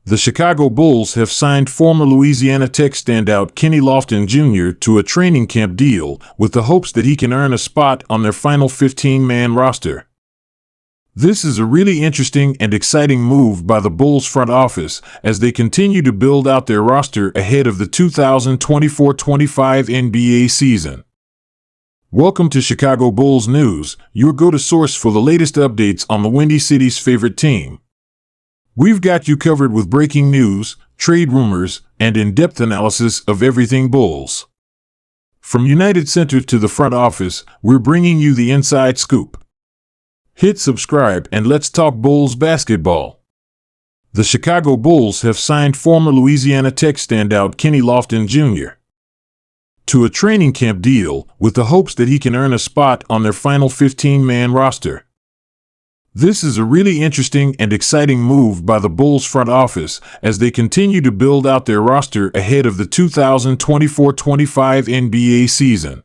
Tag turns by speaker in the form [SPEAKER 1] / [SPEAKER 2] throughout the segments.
[SPEAKER 1] The Chicago Bulls have signed former Louisiana Tech standout Kenny Lofton Jr. to a training camp deal with the hopes that he can earn a spot on their final 15-man roster. This is a really interesting and exciting move by the Bulls front office as they continue to build out their roster ahead of the 2024-25 NBA season. Welcome to Chicago Bulls News, your go-to source for the latest updates on the Windy City's favorite team. We've got you covered with breaking news, trade rumors, and in-depth analysis of everything Bulls. From United Center to the front office, we're bringing you the inside scoop. Hit subscribe and let's talk Bulls basketball. The Chicago Bulls have signed former Louisiana Tech standout Kenny Lofton Jr. to a training camp deal with the hopes that he can earn a spot on their final 15-man roster. This is a really interesting and exciting move by the Bulls front office as they continue to build out their roster ahead of the 2024-25 NBA season.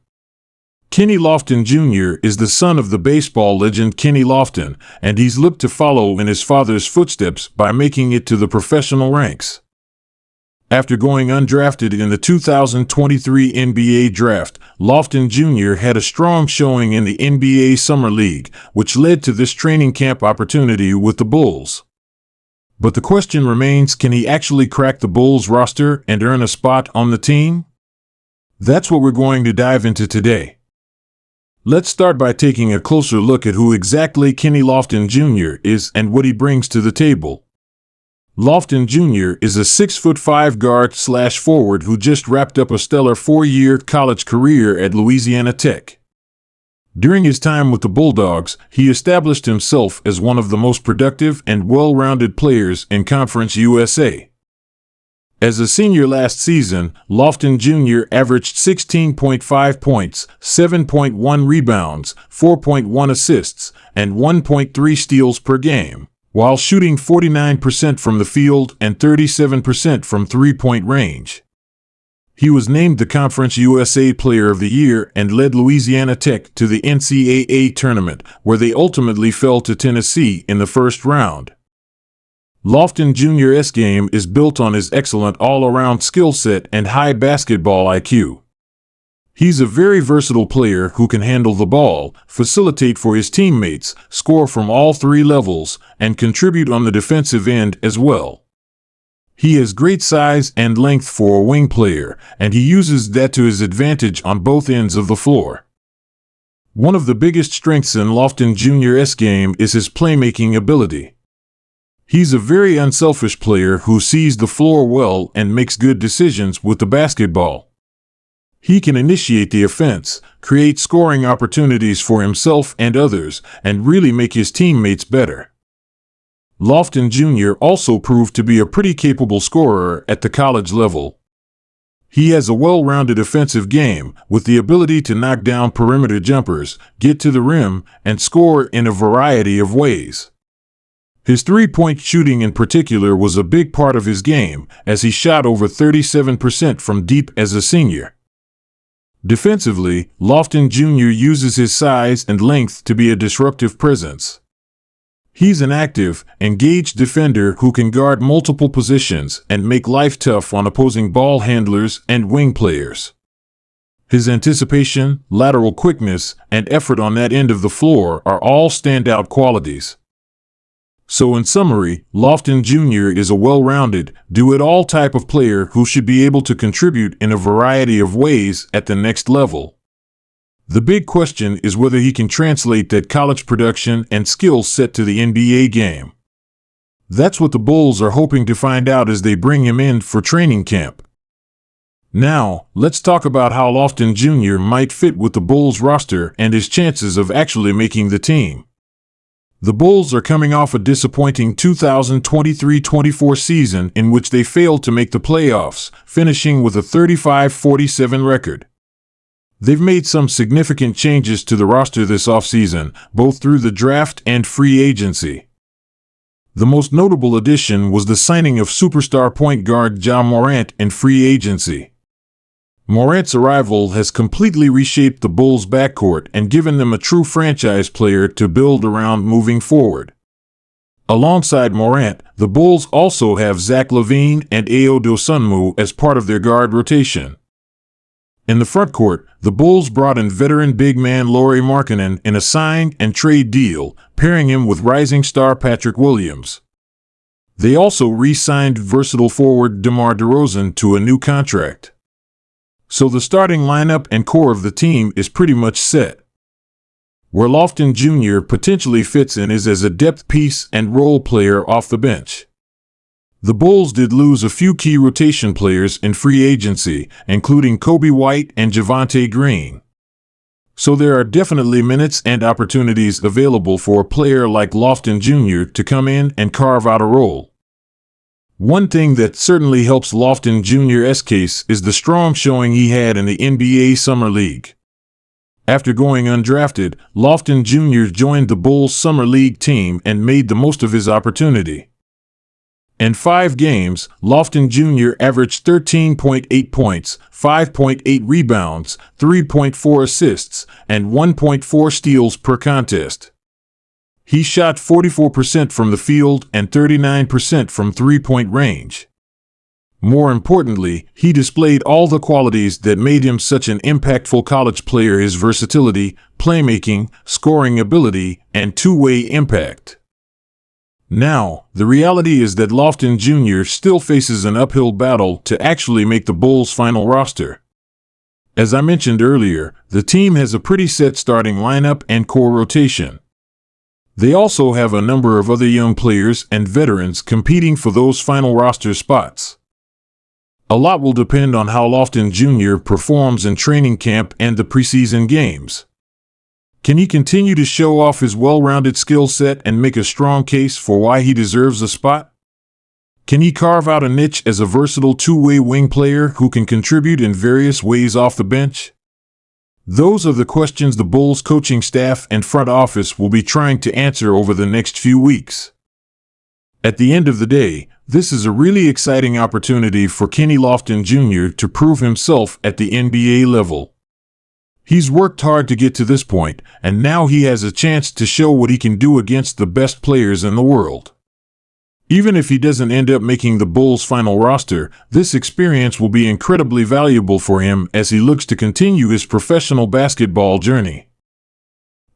[SPEAKER 1] Kenny Lofton Jr. is the son of the baseball legend Kenny Lofton, and he's looked to follow in his father's footsteps by making it to the professional ranks. After going undrafted in the 2023 NBA draft, Lofton Jr. had a strong showing in the NBA Summer League, which led to this training camp opportunity with the Bulls. But the question remains, can he actually crack the Bulls roster and earn a spot on the team? That's what we're going to dive into today. Let's start by taking a closer look at who exactly Kenny Lofton Jr. is and what he brings to the table. Lofton Jr. is a 6'5" guard/forward who just wrapped up a stellar 4-year college career at Louisiana Tech. During his time with the Bulldogs, he established himself as one of the most productive and well-rounded players in Conference USA. As a senior last season, Lofton Jr. averaged 16.5 points, 7.1 rebounds, 4.1 assists, and 1.3 steals per game, while shooting 49% from the field and 37% from three-point range. He was named the Conference USA Player of the Year and led Louisiana Tech to the NCAA tournament, where they ultimately fell to Tennessee in the first round. Lofton Jr.'s game is built on his excellent all-around skill set and high basketball IQ. He's a very versatile player who can handle the ball, facilitate for his teammates, score from all three levels, and contribute on the defensive end as well. He has great size and length for a wing player, and he uses that to his advantage on both ends of the floor. One of the biggest strengths in Lofton Jr.'s game is his playmaking ability. He's a very unselfish player who sees the floor well and makes good decisions with the basketball. He can initiate the offense, create scoring opportunities for himself and others, and really make his teammates better. Lofton Jr. also proved to be a pretty capable scorer at the college level. He has a well-rounded offensive game, with the ability to knock down perimeter jumpers, get to the rim, and score in a variety of ways. His three-point shooting in particular was a big part of his game, as he shot over 37% from deep as a senior. Defensively, Lofton Jr. uses his size and length to be a disruptive presence. He's an active, engaged defender who can guard multiple positions and make life tough on opposing ball handlers and wing players. His anticipation, lateral quickness, and effort on that end of the floor are all standout qualities. So in summary, Lofton Jr. is a well-rounded, do-it-all type of player who should be able to contribute in a variety of ways at the next level. The big question is whether he can translate that college production and skill set to the NBA game. That's what the Bulls are hoping to find out as they bring him in for training camp. Now, let's talk about how Lofton Jr. might fit with the Bulls roster and his chances of actually making the team. The Bulls are coming off a disappointing 2023-24 season in which they failed to make the playoffs, finishing with a 35-47 record. They've made some significant changes to the roster this offseason, both through the draft and free agency. The most notable addition was the signing of superstar point guard Ja Morant in free agency. Morant's arrival has completely reshaped the Bulls' backcourt and given them a true franchise player to build around moving forward. Alongside Morant, the Bulls also have Zach LaVine and Ayo Dosunmu as part of their guard rotation. In the front court, the Bulls brought in veteran big man Lauri Markkanen in a sign and trade deal, pairing him with rising star Patrick Williams. They also re-signed versatile forward DeMar DeRozan to a new contract. So the starting lineup and core of the team is pretty much set. Where Lofton Jr. potentially fits in is as a depth piece and role player off the bench. The Bulls did lose a few key rotation players in free agency, including Kobe White and Javonte Green. So there are definitely minutes and opportunities available for a player like Lofton Jr. to come in and carve out a role. One thing that certainly helps Lofton Jr.'s case is the strong showing he had in the NBA Summer League. After going undrafted, Lofton Jr. joined the Bulls Summer League team and made the most of his opportunity. In 5 games, Lofton Jr. averaged 13.8 points, 5.8 rebounds, 3.4 assists, and 1.4 steals per contest. He shot 44% from the field and 39% from three-point range. More importantly, he displayed all the qualities that made him such an impactful college player: his versatility, playmaking, scoring ability, and two-way impact. Now, the reality is that Lofton Jr. still faces an uphill battle to actually make the Bulls' final roster. As I mentioned earlier, the team has a pretty set starting lineup and core rotation. They also have a number of other young players and veterans competing for those final roster spots. A lot will depend on how Lofton Jr. performs in training camp and the preseason games. Can he continue to show off his well-rounded skill set and make a strong case for why he deserves a spot? Can he carve out a niche as a versatile two-way wing player who can contribute in various ways off the bench? Those are the questions the Bulls coaching staff and front office will be trying to answer over the next few weeks. At the end of the day, this is a really exciting opportunity for Kenny Lofton Jr. to prove himself at the NBA level. He's worked hard to get to this point, and now he has a chance to show what he can do against the best players in the world. Even if he doesn't end up making the Bulls' final roster, this experience will be incredibly valuable for him as he looks to continue his professional basketball journey.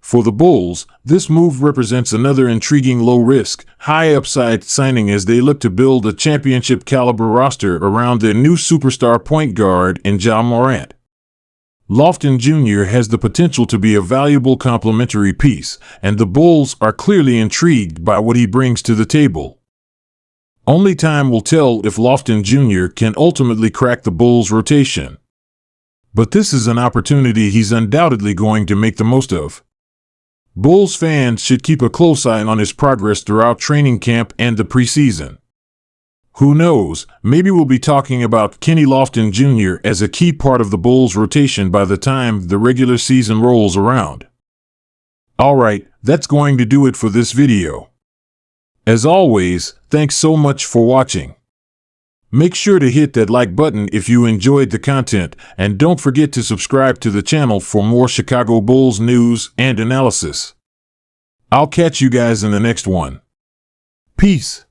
[SPEAKER 1] For the Bulls, this move represents another intriguing low-risk, high-upside signing as they look to build a championship-caliber roster around their new superstar point guard in Ja Morant. Lofton Jr. has the potential to be a valuable complementary piece, and the Bulls are clearly intrigued by what he brings to the table. Only time will tell if Lofton Jr. can ultimately crack the Bulls' rotation. But this is an opportunity he's undoubtedly going to make the most of. Bulls fans should keep a close eye on his progress throughout training camp and the preseason. Who knows, maybe we'll be talking about Kenny Lofton Jr. as a key part of the Bulls' rotation by the time the regular season rolls around. Alright, that's going to do it for this video. As always, thanks so much for watching. Make sure to hit that like button if you enjoyed the content, and don't forget to subscribe to the channel for more Chicago Bulls news and analysis. I'll catch you guys in the next one. Peace.